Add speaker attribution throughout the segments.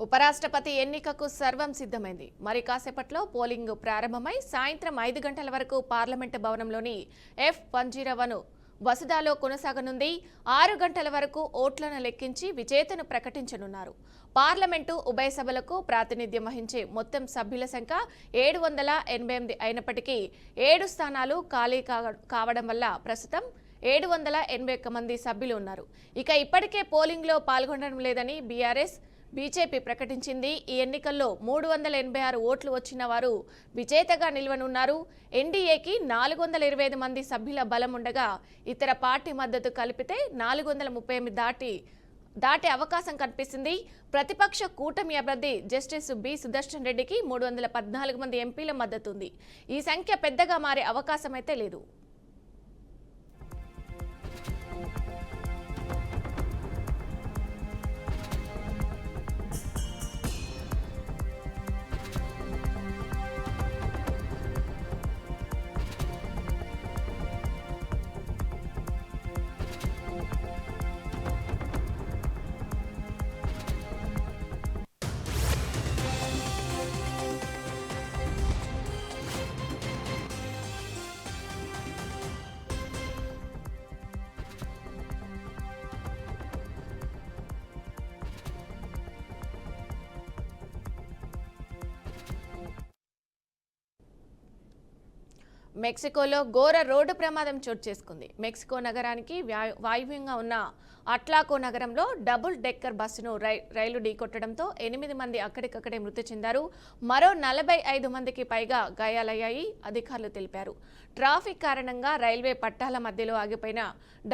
Speaker 1: ఉపరాష్ట్రపతి ఎన్నికకు సర్వం సిద్ధమైంది. మరి కాసేపట్లో పోలింగ్ ప్రారంభమై సాయంత్రం 5 గంటల వరకు పార్లమెంటు భవనంలోని F101 వసతిలో కొనసాగనుంది. 6 గంటల వరకు ఓట్లను లెక్కించి విజేతను ప్రకటించనున్నారు. పార్లమెంటు ఉభయ సభలకు ప్రాతినిధ్యం వహించే మొత్తం సభ్యుల సంఖ్య 788 అయినప్పటికీ 7 స్థానాలు ఖాళీ కావడం వల్ల ప్రస్తుతం 781 మంది సభ్యులు ఉన్నారు. ఇక ఇప్పటికే పోలింగ్లో పాల్గొనడం లేదని బీజేపీ ప్రకటించింది. ఈ ఎన్నికల్లో 386 ఓట్లు వచ్చిన వారు విజేతగా నిలవనున్నారు. ఎన్డీఏకి 425 మంది సభ్యుల బలం ఉండగా ఇతర పార్టీ మద్దతు కలిపితే 438 దాటే అవకాశం కనిపిస్తుంది. ప్రతిపక్ష కూటమి అభ్యర్థి జస్టిస్ బి సుదర్శన్ రెడ్డికి 314 మంది ఎంపీల మద్దతు ఉంది. ఈ సంఖ్య పెద్దగా మారే అవకాశం అయితే లేదు. మెక్సికోలో ఘోర రోడ్డు ప్రమాదం చోటు చేసుకుంది. మెక్సికో నగరానికి వాయువ్యంగా ఉన్న అట్లాకో నగరంలో డబుల్ డెక్కర్ బస్సును రైలు ఢీకొట్టడంతో 8 మంది అక్కడికక్కడే మృతి చెందారు. మరో 45 మందికి పైగా గాయాలయ్యాయి అధికారులు తెలిపారు. ట్రాఫిక్ కారణంగా రైల్వే పట్టాల మధ్యలో ఆగిపోయిన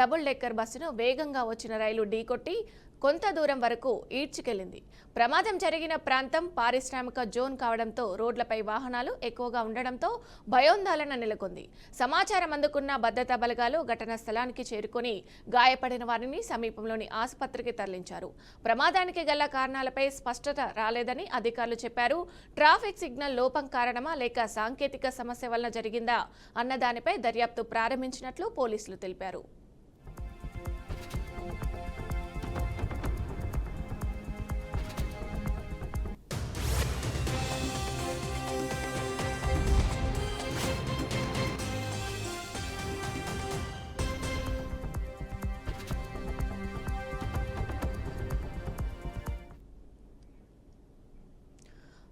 Speaker 1: డబుల్ డెక్కర్ బస్సును వేగంగా వచ్చిన రైలు ఢీకొట్టి కొంత దూరం వరకు ఈడ్చుకెళ్లింది. ప్రమాదం జరిగిన ప్రాంతం పారిశ్రామిక జోన్ కావడంతో రోడ్లపై వాహనాలు ఎక్కువగా ఉండడంతో భయోందోళన నెలకొంది. సమాచారం అందుకున్న భద్రతా బలగాలు ఘటనా స్థలానికి చేరుకొని గాయపడిన వారిని సమీపంలోని ఆసుపత్రికి తరలించారు. ప్రమాదానికి గల కారణాలపై స్పష్టత రాలేదని అధికారులు చెప్పారు. ట్రాఫిక్ సిగ్నల్ లోపం కారణమా లేక సాంకేతిక సమస్య వలన జరిగిందా అన్న దానిపై దర్యాప్తు ప్రారంభించినట్లు పోలీసులు తెలిపారు.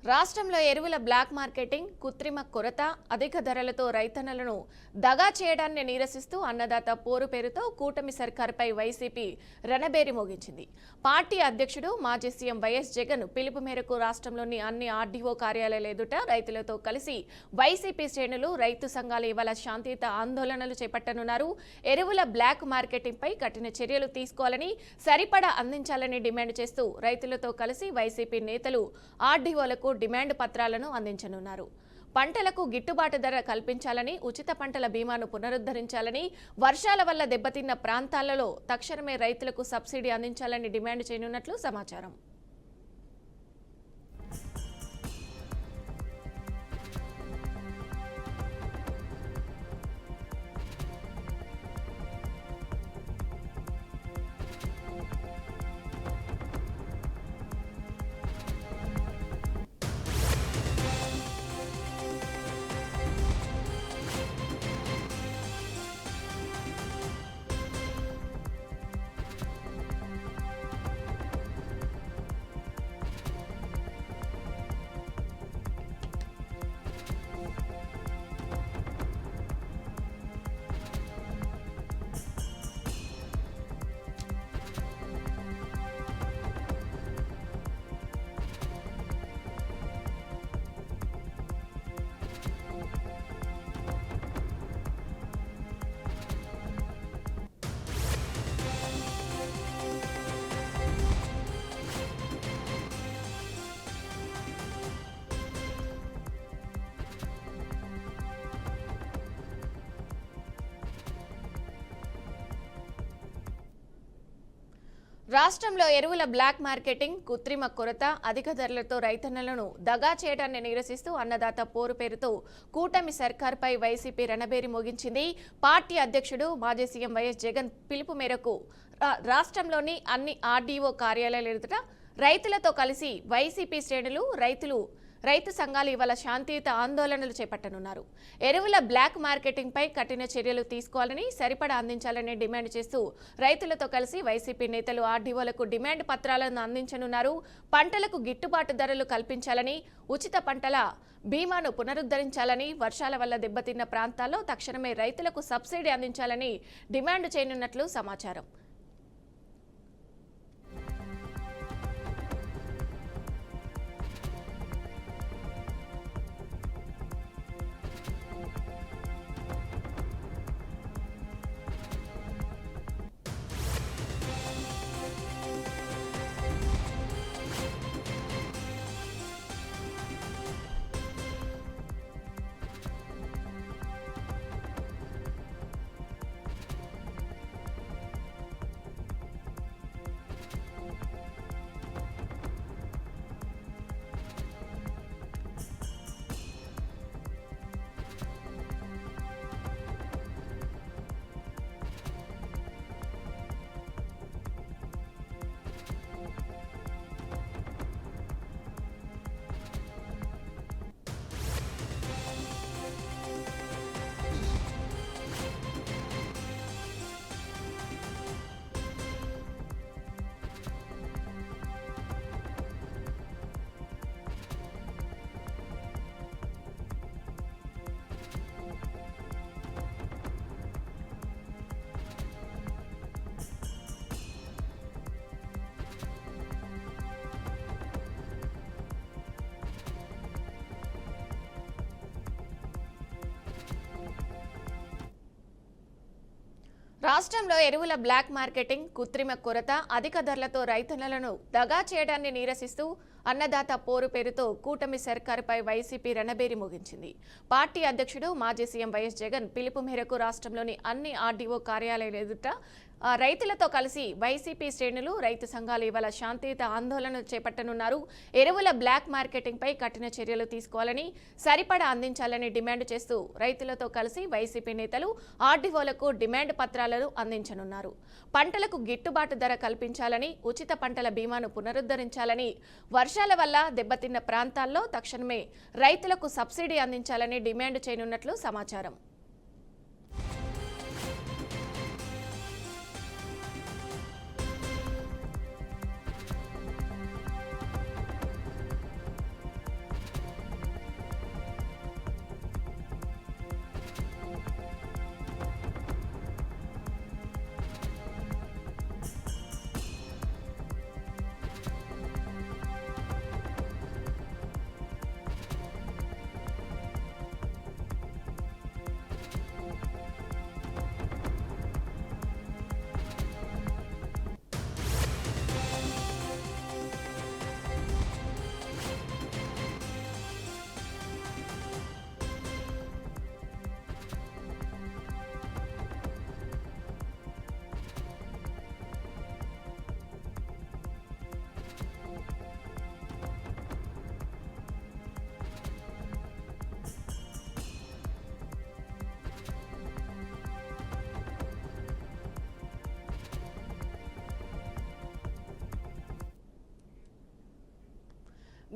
Speaker 1: రాష్ట్రంలో ఎరువుల బ్లాక్ మార్కెటింగ్, కృత్రిమ కొరత, అధిక ధరలతో రైతన్నలను దగా చేయడాన్ని నిరసిస్తూ అన్నదాత పోరు పేరుతో కూటమి సర్కారుపై వైసీపీ రణబేరి మోగించింది. పార్టీ అధ్యక్షుడు మాజీ సీఎం వైఎస్ జగన్ పిలుపు మేరకు రాష్ట్రంలోని అన్ని ఆర్డీఓ కార్యాలయాల ఎదుట రైతులతో కలిసి వైసీపీ శ్రేణులు, రైతు సంఘాలు ఇవాళ శాంతియుత ఆందోళనలు చేపట్టనున్నారు. ఎరువుల బ్లాక్ మార్కెటింగ్ పై కఠిన చర్యలు తీసుకోవాలని, సరిపడా అందించాలని డిమాండ్ చేస్తూ రైతులతో కలిసి వైసీపీ నేతలు ఆర్డీఓలకు డిమాండ్ పత్రాలను అందించనున్నారు. పంటలకు గిట్టుబాటు ధర కల్పించాలని, ఉచిత పంటల బీమాను పునరుద్ధరించాలని, వర్షాల వల్ల దెబ్బతిన్న ప్రాంతాలలో తక్షణమే రైతులకు సబ్సిడీ అందించాలని డిమాండ్ చేయనున్నట్లు సమాచారం. రాష్ట్రంలో ఎరువుల బ్లాక్ మార్కెటింగ్, కృత్రిమ కొరత, అధిక ధరలతో రైతన్నలను దగా చేయడాన్ని నిరసిస్తూ అన్నదాత పోరు పేరుతో కూటమి సర్కార్పై వైసీపీ రణబేరి మోగించింది. పార్టీ అధ్యక్షుడు మాజీ సీఎం వైఎస్ జగన్ పిలుపు మేరకు రాష్ట్రంలోని అన్ని ఆర్డీఓ కార్యాలయాల ఎదుట రైతులతో కలిసి వైసీపీ శ్రేణులు రైతు సంఘాలు ఇవాళ శాంతియుత ఆందోళనలు చేపట్టనున్నారు. ఎరువుల బ్లాక్ మార్కెటింగ్ పై కఠిన చర్యలు తీసుకోవాలని, సరిపడా అందించాలని డిమాండ్ చేస్తూ రైతులతో కలిసి వైసీపీ నేతలు ఆర్డీఓలకు డిమాండ్ పత్రాలను అందించనున్నారు. పంటలకు గిట్టుబాటు ధరలు కల్పించాలని, ఉచిత పంటల బీమాను పునరుద్ధరించాలని, వర్షాల వల్ల దెబ్బతిన్న ప్రాంతాల్లో తక్షణమే రైతులకు సబ్సిడీ అందించాలని డిమాండ్ చేయనున్నట్లు సమాచారం. రాష్ట్రంలో ఎరువుల బ్లాక్ మార్కెటింగ్, కృత్రిమ కొరత, అధిక ధరలతో రైతులను దగా చేయడాన్ని నిరసిస్తూ అన్నదాత పోరు పేరుతో కూటమి సర్కారుపై వైసీపీ రణబేరి ముగించింది. పార్టీ అధ్యక్షుడు మాజీ సీఎం వైఎస్ జగన్ పిలుపు మేరకు రాష్ట్రంలోని అన్ని ఆర్డీఓ కార్యాలయాల ఎదుట రైతులతో కలిసి వైసీపీ శ్రేణులు, రైతు సంఘాలు ఇవాళ శాంతియుత ఆందోళన చేపట్టనున్నారు. ఎరువుల బ్లాక్ మార్కెటింగ్ పై కఠిన చర్యలు తీసుకోవాలని, సరిపడా అందించాలని డిమాండ్ చేస్తూ రైతులతో కలిసి వైసీపీ నేతలు ఆర్డీఓలకు డిమాండ్ పత్రాలను అందించనున్నారు. పంటలకు గిట్టుబాటు ధర కల్పించాలని, ఉచిత పంటల బీమాను పునరుద్ధరించాలని, వర్షాల వల్ల దెబ్బతిన్న ప్రాంతాల్లో తక్షణమే రైతులకు సబ్సిడీ అందించాలని డిమాండ్ చేయనున్నట్లు సమాచారం.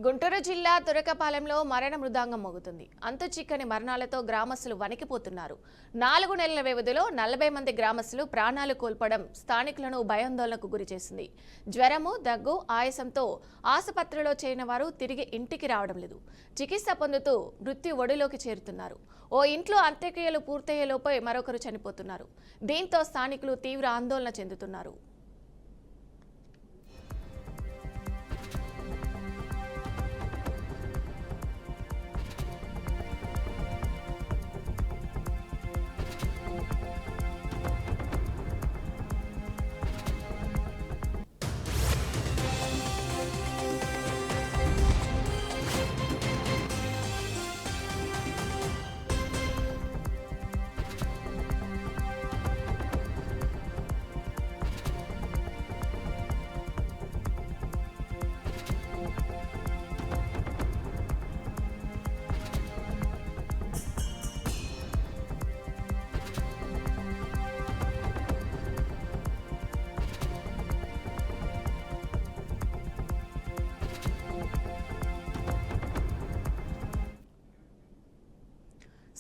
Speaker 1: గుంటూరు జిల్లా తురకపాలెంలో మరణ మృదంగం మోగుతుంది. అంతుచిక్కని మరణాలతో గ్రామస్తులు వణికిపోతున్నారు. 4 నెలల వ్యవధిలో 40 మంది గ్రామస్తులు ప్రాణాలు కోల్పోవడం స్థానికులను భయాందోళనకు గురిచేసింది. జ్వరము, దగ్గు, ఆయాసంతో ఆసుపత్రిలో చేరిన వారు తిరిగి ఇంటికి రావడం లేదు. చికిత్స పొందుతూ మృత్యు ఒడిలోకి చేరుతున్నారు. ఓ ఇంట్లో అంత్యక్రియలు పూర్తయ్యేలోపే మరొకరు చనిపోతున్నారు. దీంతో స్థానికులు తీవ్ర ఆందోళన చెందుతున్నారు.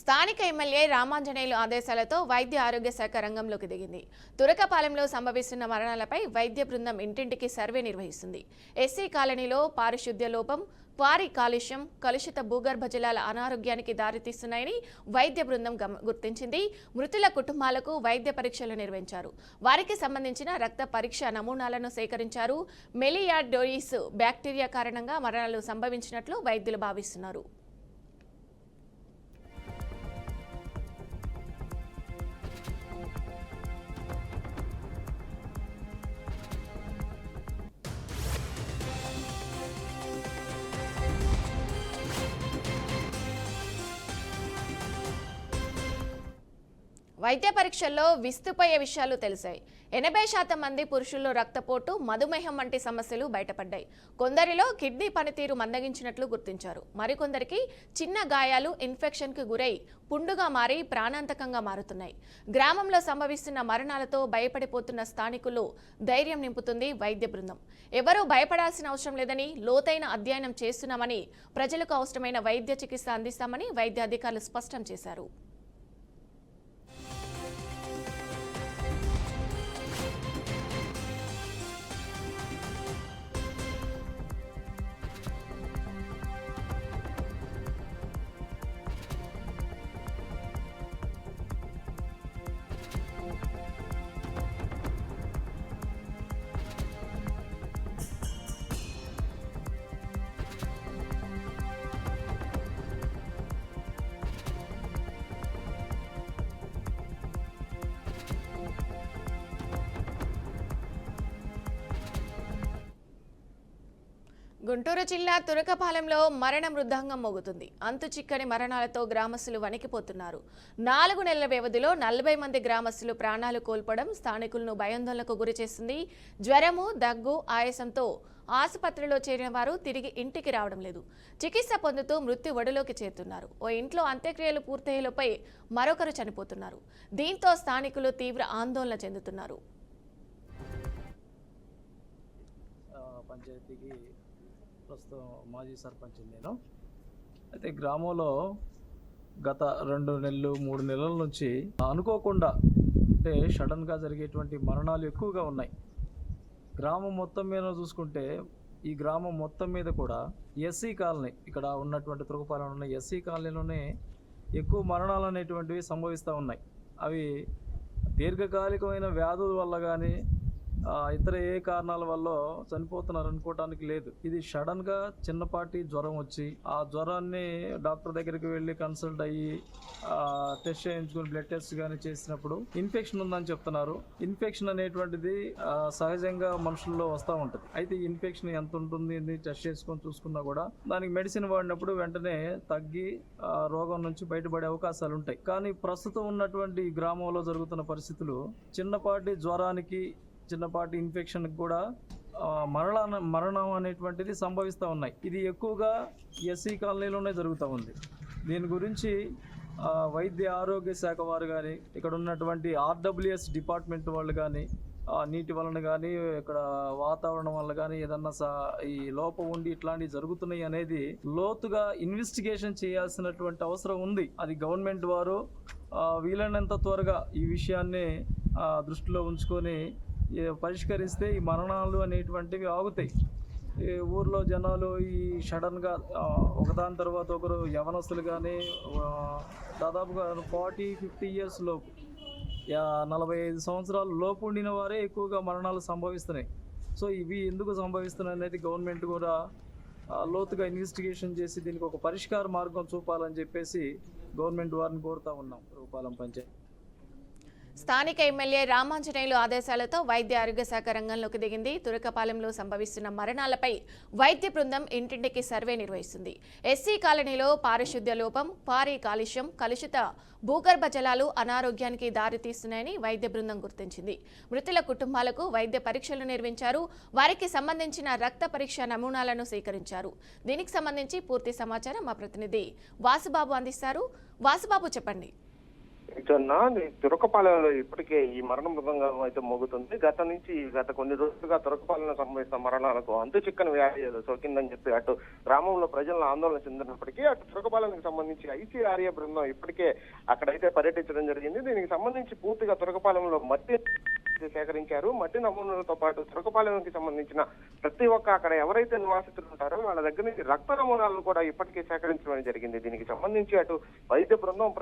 Speaker 1: స్థానిక ఎమ్మెల్యే రామాంజనేయులు ఆదేశాలతో వైద్య ఆరోగ్య శాఖ రంగంలోకి దిగింది. తురకపాలెంలో సంభవిస్తున్న మరణాలపై వైద్య బృందం ఇంటింటికి సర్వే నిర్వహిస్తుంది. ఎస్సీ కాలనీలో పారిశుద్ధ్య లోపం, భారీ కాలుష్యం, కలుషిత భూగర్భ జలాల అనారోగ్యానికి దారితీస్తున్నాయని వైద్య బృందం గుర్తించింది. మృతుల కుటుంబాలకు వైద్య పరీక్షలు నిర్వహించారు. వారికి సంబంధించిన రక్త పరీక్ష నమూనాలను సేకరించారు. మెలియార్డోయిస్ బ్యాక్టీరియా కారణంగా మరణాలు సంభవించినట్లు వైద్యులు భావిస్తున్నారు. వైద్య పరీక్షల్లో విస్తుపోయే విషయాలు తెలిసాయి. 80% మంది పురుషుల్లో రక్తపోటు, మధుమేహం వంటి సమస్యలు బయటపడ్డాయి. కొందరిలో కిడ్నీ పనితీరు మందగించినట్లు గుర్తించారు. మరికొందరికి చిన్న గాయాలు ఇన్ఫెక్షన్కు గురై పుండుగా మారి ప్రాణాంతకంగా మారుతున్నాయి. గ్రామంలో సంభవిస్తున్న మరణాలతో భయపడిపోతున్న స్థానికులు ధైర్యం నింపుతుంది వైద్య బృందం. ఎవరూ భయపడాల్సిన అవసరం లేదని, లోతైన అధ్యయనం చేస్తున్నామని, ప్రజలకు అవసరమైన వైద్య చికిత్స అందిస్తామని వైద్య అధికారులు స్పష్టం చేశారు. గుంటూరు జిల్లా తురకపాలెంలో మరణ మృదంగం మోగుతుంది. అంతు చిక్కని మరణాలతో గ్రామస్తులు వణికిపోతున్నారు. 4 నెలల వ్యవధిలో 40 మంది గ్రామస్తులు ప్రాణాలు కోల్పోవడం స్థానికులను భయాందోళనకు గురిచేస్తుంది. జ్వరము, దగ్గు, ఆయాసంతో ఆసుపత్రిలో చేరిన వారు తిరిగి ఇంటికి రావడం లేదు. చికిత్స పొందుతూ మృత్యు ఒడిలోకి చేరుతున్నారు. ఓ ఇంట్లో అంత్యక్రియలు పూర్తయ్యేలోపై మరొకరు చనిపోతున్నారు. దీంతో స్థానికులు తీవ్ర ఆందోళన చెందుతున్నారు.
Speaker 2: ప్రస్తుతం మాజీ సర్పంచ్ నేను. అయితే గ్రామంలో గత 2 నెలలు 3 నెలల నుంచి అనుకోకుండా అంటే సడన్గా జరిగేటువంటి మరణాలు ఎక్కువగా ఉన్నాయి. గ్రామం మొత్తం మీద చూసుకుంటే ఈ గ్రామం మొత్తం మీద కూడా ఎస్సీ కాలనీ, ఇక్కడ ఉన్నటువంటి తురకపాలెం ఉన్న ఎస్సీ కాలనీలోనే ఎక్కువ మరణాలు అనేటువంటివి సంభవిస్తూ ఉన్నాయి. అవి దీర్ఘకాలికమైన వ్యాధుల వల్ల కానీ ఇతర ఏ కారణాల వల్ల చనిపోతున్నారు అనుకోవటానికి లేదు. ఇది సడన్గా చిన్నపాటి జ్వరం వచ్చి ఆ జ్వరాన్ని డాక్టర్ దగ్గరికి వెళ్ళి కన్సల్ట్ అయ్యి టెస్ట్ చేయించుకుని బ్లడ్ టెస్ట్ కానీ చేసినప్పుడు ఇన్ఫెక్షన్ ఉందని చెప్తున్నారు. ఇన్ఫెక్షన్ అనేటువంటిది సహజంగా మనుషుల్లో వస్తూ ఉంటుంది. అయితే ఈ ఇన్ఫెక్షన్ ఎంత ఉంటుంది టెస్ట్ చేసుకొని చూసుకున్నా కూడా దానికి మెడిసిన్ వాడినప్పుడు వెంటనే తగ్గి రోగం నుంచి బయటపడే అవకాశాలు ఉంటాయి. కానీ ప్రస్తుతం ఉన్నటువంటి గ్రామంలో జరుగుతున్న పరిస్థితులు చిన్నపాటి జ్వరానికి, చిన్నపాటి ఇన్ఫెక్షన్కి కూడా మరణం అనేటువంటిది సంభవిస్తూ ఉన్నాయి. ఇది ఎక్కువగా ఎస్సీ కాలనీలోనే జరుగుతూ ఉంది. దీని గురించి వైద్య ఆరోగ్య శాఖ వారు కానీ, ఇక్కడ ఉన్నటువంటి ఆర్డబ్ల్యూఎస్ డిపార్ట్మెంట్ వాళ్ళు కానీ, నీటి వలన కానీ, ఇక్కడ వాతావరణం వల్ల కానీ ఏదన్నా ఈ లోపం ఉండి ఇట్లాంటివి జరుగుతున్నాయి అనేది లోతుగా ఇన్వెస్టిగేషన్ చేయాల్సినటువంటి అవసరం ఉంది. అది గవర్నమెంట్ వారు వీలైనంత త్వరగా ఈ విషయాన్ని దృష్టిలో ఉంచుకొని పరిష్కరిస్తే ఈ మరణాలు అనేటువంటివి ఆగుతాయి. ఈ ఊర్లో జనాలు ఈ సడన్గా ఒకదాని తర్వాత ఒకరు యవనస్తులు కానీ దాదాపుగా 40-50 ఇయర్స్ లోపు 45 సంవత్సరాల లోపు ఉండిన వారే ఎక్కువగా మరణాలు సంభవిస్తున్నాయి. సో ఇవి ఎందుకు సంభవిస్తున్నాయి అనేది గవర్నమెంట్ కూడా లోతుగా ఇన్వెస్టిగేషన్ చేసి దీనికి ఒక పరిష్కార మార్గం చూపాలని చెప్పేసి గవర్నమెంట్ వారిని కోరుతా ఉన్నాం. తురకపాలెం పంచాయతీ
Speaker 1: స్థానిక ఎమ్మెల్యే రామాంజనేయులు ఆదేశాలతో వైద్య ఆరోగ్య శాఖ రంగంలోకి దిగింది. తురకపాలెంలో సంభవిస్తున్న మరణాలపై వైద్య బృందం ఇంటింటికి సర్వే నిర్వహిస్తుంది. ఎస్సీ కాలనీలో పారిశుద్ధ్య లోపం, భారీ కాలుష్యం, కలుషిత భూగర్భ జలాలు అనారోగ్యానికి దారితీస్తున్నాయని వైద్య బృందం గుర్తించింది. మృతుల కుటుంబాలకు వైద్య పరీక్షలు నిర్వహించారు. వారికి సంబంధించిన రక్త పరీక్ష నమూనాలను సేకరించారు. దీనికి సంబంధించి పూర్తి సమాచారం మా ప్రతినిధి వాసుబాబు అందిస్తారు. వాసుబాబు, చెప్పండి.
Speaker 3: ఇటున్నా తురకపాలెంలో ఇప్పటికే ఈ మరణ మృదంగం అయితే మోగుతుంది. గత కొన్ని రోజులుగా తురకపాలెంలో సంభవిస్తున్న మరణాలకు అంతు చిక్కని వ్యాధి సోకిందని చెప్పి అటు గ్రామంలో ప్రజలను ఆందోళన చెందినప్పటికీ అటు తురకపాలెంకి సంబంధించి ఐసీఆర్ఏ బృందం ఇప్పటికే అక్కడైతే పర్యటించడం జరిగింది. దీనికి సంబంధించి పూర్తిగా తురకపాలెంలో మట్టి సేకరించారు. మట్టి నమూనాలతో పాటు తురకపాలెంకి సంబంధించిన ప్రతి ఒక్క అక్కడ ఎవరైతే నివాసితులు ఉంటారో వాళ్ళ దగ్గర నుంచి రక్త నమూనాలను కూడా ఇప్పటికే సేకరించడం జరిగింది. దీనికి సంబంధించి అటు వైద్య బృందం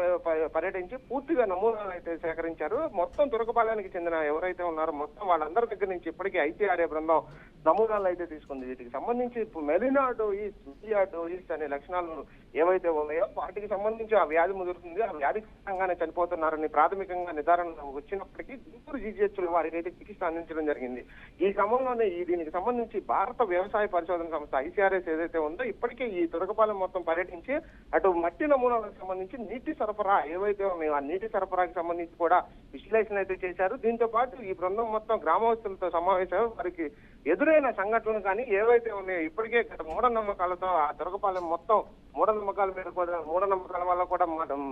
Speaker 3: పర్యటించి పూర్తిగా నమూనాలు అయితే సేకరించారు. మొత్తం తురకపాలెంకి చెందిన ఎవరైతే ఉన్నారో మొత్తం వాళ్ళందరి దగ్గర నుంచి ఇప్పటికే ఐసీఆర్ఏ బృందం నమూనాలు అయితే తీసుకుంది. వీటికి సంబంధించి మెలినా డోయిస్ అనే లక్షణాలు ఏవైతే ఉన్నాయో వాటికి సంబంధించి ఆ వ్యాధి ముదురుతుంది. ఆ వ్యాధి కారణంగానే చనిపోతున్నారని ప్రాథమికంగా నిర్ధారణ వచ్చినప్పటికీ గుంటూరు జీజీహెచ్లో వారికి అయితే చికిత్స అందించడం జరిగింది. ఈ క్రమంలోనే దీనికి సంబంధించి భారత వ్యవసాయ పరిశోధన సంస్థ ఐసీఆర్ఎస్ ఏదైతే ఉందో ఇప్పటికే ఈ తురకపాలెం మొత్తం పర్యటించి అటు మట్టి నమూనాలకు సంబంధించి నీటి సరఫరా ఏవైతే ఉన్నాయో ఆ నీటి సరఫరాకి సంబంధించి కూడా విశ్లేషణ అయితే చేశారు. దీంతో పాటు ఈ బృందం మొత్తం గ్రామస్తులతో సమావేశం వారికి ఎదురైన సంఘటనలు కానీ ఏవైతే ఉన్నాయో ఇప్పటికే గత మూఢనమ్మకాలతో ఆ తురకపాలెం మొత్తం మూఢనమ్మకాల మీద కూడా మూఢనమ్మకాల వల్ల కూడా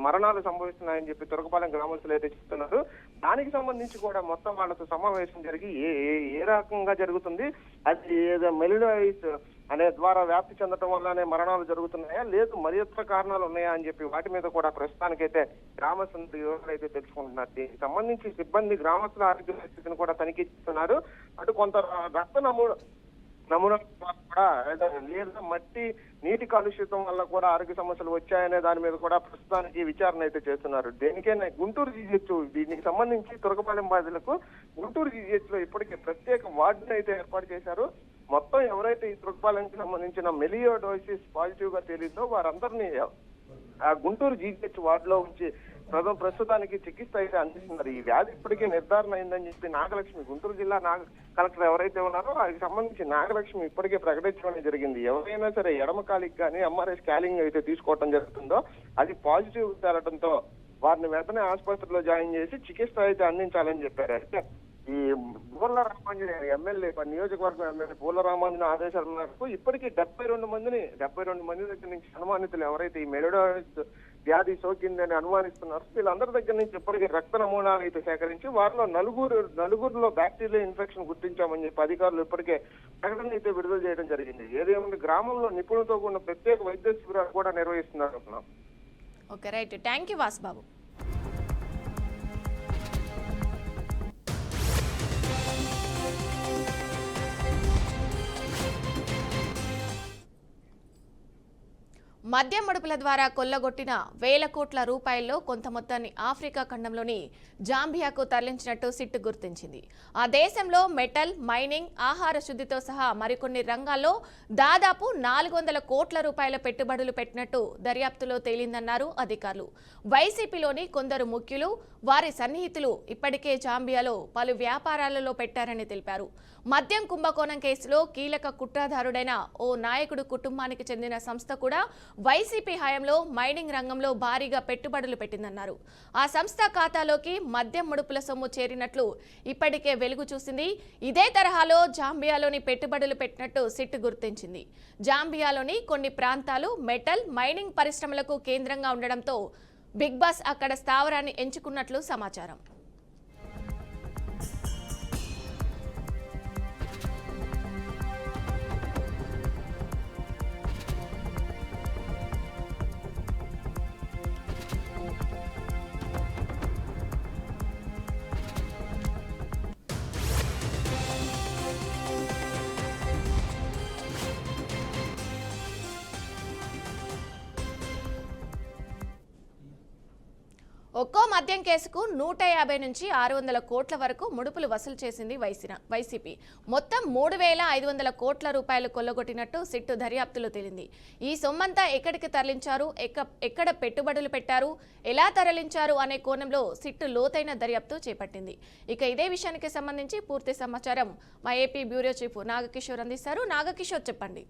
Speaker 3: మరణాలు సంభవిస్తున్నాయని చెప్పి తురకపాలెం గ్రామస్తులు అయితే చెప్తున్నారు. దానికి సంబంధించి కూడా మొత్తం వాళ్ళతో సమావేశం జరిగి ఏ రకంగా జరుగుతుంది, అది మెలినోయిస్ అనే ద్వారా వ్యాప్తి చెందడం వల్లనే మరణాలు జరుగుతున్నాయా లేదు మరి ఇతర కారణాలు ఉన్నాయా అని చెప్పి వాటి మీద కూడా ప్రస్తుతానికైతే గ్రామస్తులు వివరాలు అయితే తెలుసుకుంటున్నారు. దీనికి సంబంధించి సిబ్బంది గ్రామస్తుల ఆరోగ్య పరిస్థితిని కూడా తనిఖీ చేస్తున్నారు. అటు కొంత రక్త నమూనా కూడా లేదా మట్టి నీటి కాలుష్యం వల్ల కూడా ఆరోగ్య సమస్యలు వచ్చాయనే దాని మీద కూడా ప్రస్తుతానికి విచారణ అయితే చేస్తున్నారు. దేనికైనా గుంటూరు జీజీహెచ్ దీనికి సంబంధించి తురకపాలెం బాధితులకు గుంటూరు జీజీహెచ్ లో ఇప్పటికే ప్రత్యేక వార్డును అయితే ఏర్పాటు చేశారు. మొత్తం ఎవరైతే ఈ తురకపాలెంకి సంబంధించిన మెలియోడోసిస్ పాజిటివ్ గా తేలిందో వారందరినీ ఆ గుంటూరు జీజీహెచ్ వార్డులో ఉంచి ప్రస్తుతానికి చికిత్స అయితే అందిస్తున్నారు. ఈ వ్యాధి ఇప్పటికే నిర్ధారణ అయిందని చెప్పి నాగలక్ష్మి గుంటూరు జిల్లా కలెక్టర్ ఎవరైతే ఉన్నారో వారికి సంబంధించి నాగలక్ష్మి ఇప్పటికే ప్రకటించడం జరిగింది. ఎవరైనా సరే ఎడమ కాలికి కానీ ఎంఆర్ఐ స్కానింగ్ అయితే తీసుకోవడం జరుగుతుందో అది పాజిటివ్ తేలడంతో వారిని వెంటనే ఆసుపత్రిలో జాయిన్ చేసి చికిత్స అయితే అందించాలని చెప్పారు. అయితే ఈ బూర్ల రామాంజనేయ ఎమ్మెల్యే నియోజకవర్గం ఎమ్మెల్యే బూర్ల రామాంజనేయ ఆదేశాల మేరకు ఇప్పటికీ 72 మంది దగ్గర నుంచి అనుమానితులు ఎవరైతే ఈ మెలినోయిస్ వ్యాధి సోకిందని అనుమానిస్తున్నారు వీళ్ళందరి దగ్గర నుంచి ఇప్పటికీ రక్త నమూనాలు అయితే సేకరించి వారిలో నలుగురిలో బ్యాక్టీరియా ఇన్ఫెక్షన్ గుర్తించామని చెప్పి అధికారులు ఇప్పటికే ప్రకటన అయితే విడుదల చేయడం జరిగింది. ఏదేమైనా గ్రామంలో నిపుణులతో కూడిన ప్రత్యేక వైద్య శిబిరాలు కూడా నిర్వహిస్తున్నారు.
Speaker 1: Okay, right. Thank you Vasubabu. మద్యం మడుపుల ద్వారా కొల్లగొట్టిన వేల కోట్ల రూపాయల్లో కొంత మొత్తాన్ని ఆఫ్రికా ఖండంలోని జాంబియాకు తరలించినట్టు సిట్టు గుర్తించింది. ఆ దేశంలో మెటల్, మైనింగ్, ఆహార శుద్ధితో సహా మరికొన్ని రంగాల్లో దాదాపు 400 కోట్ల రూపాయల పెట్టుబడులు పెట్టినట్టు దర్యాప్తులో తేలిందన్నారు అధికారులు. వైసీపీలోని కొందరు ముఖ్యులు, వారి సన్నిహితులు ఇప్పటికే జాంబియాలో పలు వ్యాపారాలలో పెట్టారని తెలిపారు. మద్యం కుంభకోణం కేసులో కీలక కుట్రధారుడైన ఓ నాయకుడు కుటుంబానికి చెందిన సంస్థ కూడా వైసీపీ హయాంలో మైనింగ్ రంగంలో భారీగా పెట్టుబడులు పెట్టిందన్నారు. ఆ సంస్థ ఖాతాలోకి మద్యం ముడుపుల సొమ్ము చేరినట్లు ఇప్పటికే వెలుగు చూసింది. ఇదే తరహాలో జాంబియాలోని పెట్టుబడులు పెట్టినట్టు సిట్ గుర్తించింది. జాంబియాలోని కొన్ని ప్రాంతాలు మెటల్, మైనింగ్ పరిశ్రమలకు కేంద్రంగా ఉండడంతో బిగ్ బాస్ అక్కడ స్థావరాన్ని ఎంచుకున్నట్లు సమాచారం. ఒక్కో మద్యం కేసుకు 150 నుంచి 600 కోట్ల వరకు ముడుపులు వసూలు చేసింది వైసీపీ. మొత్తం 3,500 కోట్ల రూపాయలు కొల్లగొట్టినట్టు సిట్టు దర్యాప్తులో తేలింది. ఈ సొమ్మంతా ఎక్కడికి తరలించారు, ఎక్కడ పెట్టుబడులు పెట్టారు, ఎలా తరలించారు అనే కోణంలో సిట్టు లోతైన దర్యాప్తు చేపట్టింది. ఇక ఇదే విషయానికి సంబంధించి పూర్తి సమాచారం మా ఏపీ బ్యూరో చీఫ్ నాగకిషోర్ అందిస్తారు. నాగకిషోర్, చెప్పండి.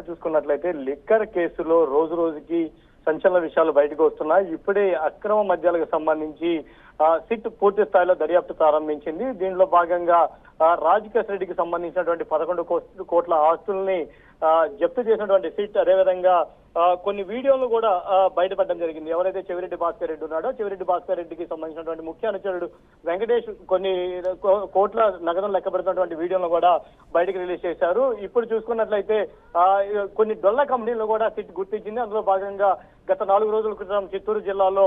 Speaker 4: చూసుకున్నట్లయితే లిక్కర్ కేసులో రోజు రోజుకి సంచలన విషయాలు బయటకు వస్తున్నాయి. ఇప్పుడే అక్రమ మద్యాలకు సంబంధించి సిట్ పూర్తి స్థాయిలో దర్యాప్తు ప్రారంభించింది. దీనిలో భాగంగా రాజకేశ్ రెడ్డికి సంబంధించినటువంటి 11 కోట్ల ఆస్తుల్ని జప్తు చేసినటువంటి సిట్ అదేవిధంగా కొన్ని వీడియోలు కూడా బయటపడడం జరిగింది. ఎవరైతే చెవిరెడ్డి భాస్కర్ రెడ్డి ఉన్నాడో చెవిరెడ్డి భాస్కర్ రెడ్డికి సంబంధించినటువంటి ముఖ్య అనుచరుడు వెంకటేష్ కొన్ని కోట్ల నగదును లెక్క పెడుతున్నటువంటి వీడియోలను కూడా బయటకు రిలీజ్ చేశారు. ఇప్పుడు చూసుకున్నట్లయితే కొన్ని డొల్ల కంపెనీలను కూడా సిట్ గుర్తించింది. అందులో భాగంగా గత 4 రోజుల క్రితం చిత్తూరు జిల్లాలో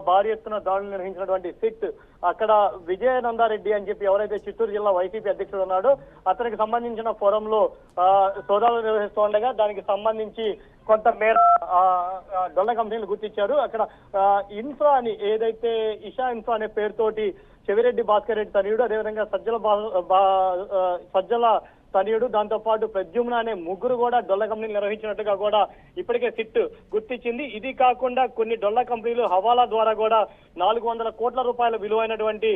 Speaker 4: భారీ ఎత్తున దాడులు నిర్వహించినటువంటి సిట్ అక్కడ విజయనందారెడ్డి అని చెప్పి ఎవరైతే చిత్తూరు జిల్లా వైసీపీ అధ్యక్షుడు ఉన్నాడో అతనికి సంబంధించిన ఫోరంలో సోదాలు నిర్వహిస్తూ ఉండగా దానికి సంబంధించి కొంత మేర డొల్ల కంపెనీలు గుర్తించారు. అక్కడ ఇన్ఫ్రా అని ఏదైతే ఇషా ఇన్ఫ్రా అనే పేరుతోటి చెవిరెడ్డి భాస్కర్ రెడ్డి తనయుడు అదేవిధంగా సజ్జల తనయుడు దాంతో పాటు ప్రద్యుమ్న అనే ముగ్గురు కూడా డొల్ల కంపెనీలు నిర్వహించినట్టుగా కూడా ఇప్పటికే సిట్ గుర్తించింది. ఇది కాకుండా కొన్ని డొల్ల కంపెనీలు హవాలా ద్వారా కూడా 400 కోట్ల రూపాయల విలువైనటువంటి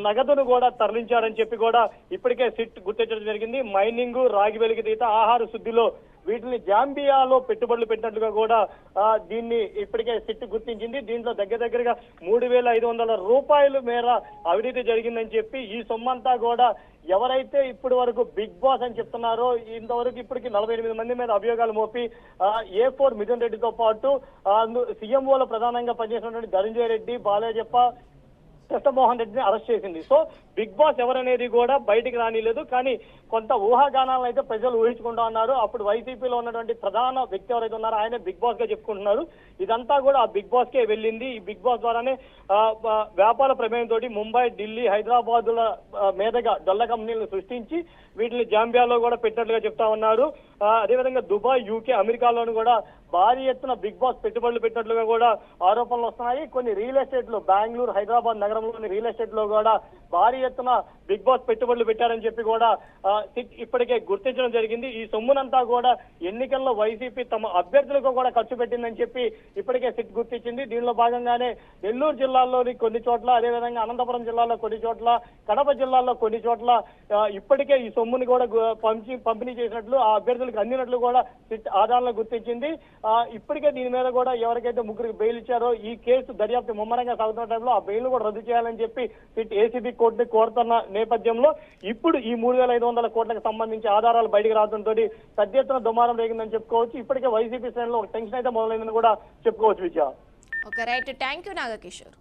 Speaker 4: నగదును కూడా తరలించారని చెప్పి కూడా ఇప్పటికే సిట్ గుర్తించడం జరిగింది. మైనింగ్, రాగి వెలికి తీత, ఆహార శుద్ధిలో వీటిని జాంబియాలో పెట్టుబడులు పెట్టినట్లుగా కూడా దీన్ని ఇప్పటికే సిట్ గుర్తించింది. దీంట్లో దగ్గరగా 3,500 రూపాయల మేర అవినీతి జరిగిందని చెప్పి ఈ సొమ్మంతా కూడా ఎవరైతే ఇప్పటి వరకు బిగ్ బాస్ అని చెప్తున్నారో ఇంతవరకు ఇప్పటికి 48 మంది మీద అభియోగాలు మోపి A4 మిథున్ రెడ్డితో పాటు సీఎంఓలో ప్రధానంగా పనిచేసినటువంటి ధనంజయ రెడ్డి, బాలయ్యప్ప, కృష్ణమోహన్ రెడ్డిని అరెస్ట్ చేసింది. సో బిగ్ బాస్ ఎవరనేది కూడా బయటికి రానిలేదు. కానీ కొంత ఊహాగానాలను అయితే ప్రజలు ఊహించుకుంటా ఉన్నారు. అప్పుడు వైసీపీలో ఉన్నటువంటి ప్రధాన వ్యక్తి ఎవరైతే ఉన్నారో ఆయన బిగ్ బాస్ గా చెప్పుకుంటున్నారు. ఇదంతా కూడా ఆ బిగ్ బాస్ కే వెళ్ళింది. ఈ బిగ్ బాస్ ద్వారానే వ్యాపార ప్రమేయంతో ముంబై, ఢిల్లీ, హైదరాబాదుల మీదుగా డొల్ల కంపెనీలను సృష్టించి వీటిని జాంబియాలో కూడా పెట్టినట్లుగా చెప్తా ఉన్నారు. అదేవిధంగా దుబాయ్, యూకే, అమెరికాలోను కూడా భారీ ఎత్తున బిగ్ బాస్ పెట్టుబడులు పెట్టినట్లుగా కూడా ఆరోపణలు వస్తున్నాయి. కొన్ని రియల్ ఎస్టేట్ లో బెంగళూరు, హైదరాబాద్ నగరంలోని రియల్ ఎస్టేట్ లో కూడా భారీ ఎత్తున బిగ్ బాస్ పెట్టుబడులు పెట్టారని చెప్పి కూడా సిట్ ఇప్పటికే గుర్తించడం జరిగింది. ఈ సొమ్మునంతా కూడా ఎన్నికల్లో వైసీపీ తమ అభ్యర్థులకు కూడా ఖర్చు పెట్టిందని చెప్పి ఇప్పటికే సిట్ గుర్తించింది. దీనిలో భాగంగానే నెల్లూరు జిల్లాలోని కొన్ని చోట్ల అదేవిధంగా అనంతపురం జిల్లాలో కొన్ని చోట్ల, కడప జిల్లాలో కొన్ని చోట్ల ఇప్పటికే ఈ సొమ్ముని కూడా పంపిణీ చేసినట్లు ఆ అభ్యర్థులకు అందినట్లు కూడా సిట్ ఆధారాలను గుర్తించింది. ఇప్పటికే దీని మీద కూడా ఎవరికైతే ముగ్గురికి బెయిల్ ఇచ్చారో ఈ కేసు దర్యాప్తు ముమ్మరంగా సాగుతున్న టైంలో ఆ బెయిల్ కూడా రద్దు చేయాలని చెప్పి సిట్ ఏసీబీ కోర్టుని కోరుతున్న నేపథ్యంలో ఇప్పుడు ఈ 3,500 కోట్లకు సంబంధించి ఆధారాలు బయటకు రావడంతో పెద్ద ఎత్తున దుమారం రేగిందని చెప్పుకోవచ్చు. ఇప్పటికే వైసీపీ శ్రేణిలో ఒక టెన్షన్ అయితే మొదలైందని కూడా చెప్పుకోవచ్చు. Vijaya.
Speaker 1: Okay, right, thank you Nagakishore.